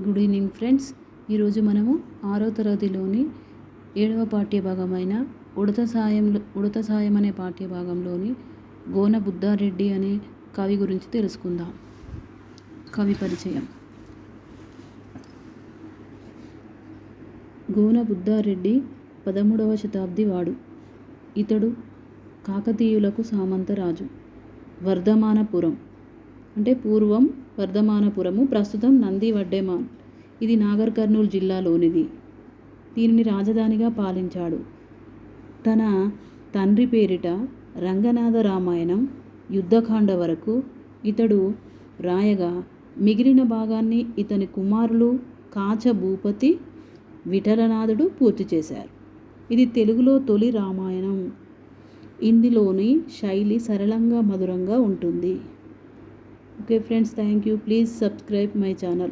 Good evening friends. ఈరోజు మనము 6వ తరగతిలోని 7వ పాఠ్యభాగమైన ఉడత సాయం అనే పాఠ్యభాగంలోని గోన బుద్ధారెడ్డి అనే కవి గురించి తెలుసుకుందాం. కవి పరిచయం. గోన బుద్ధారెడ్డి 13వ శతాబ్ది వాడు. ఇతడు కాకతీయులకు సామంతరాజు. వర్ధమానపురం అంటే పూర్వం వర్ధమానపురము, ప్రస్తుతం నంది వడ్డెమాన్. ఇది నాగర్ కర్నూల్ జిల్లాలోనిది. దీనిని రాజధానిగా పాలించాడు. తన తండ్రి పేరిట రంగనాథ రామాయణం, యుద్ధకాండ వరకు ఇతడు రాయగా మిగిలిన భాగాన్ని ఇతని కుమారులు కాచ భూపతి, విఠలనాథుడు పూర్తి చేశారు. ఇది తెలుగులో తొలి రామాయణం. ఇందులోని శైలి సరళంగా మధురంగా ఉంటుంది. Okay friends, thank you. Please subscribe my channel.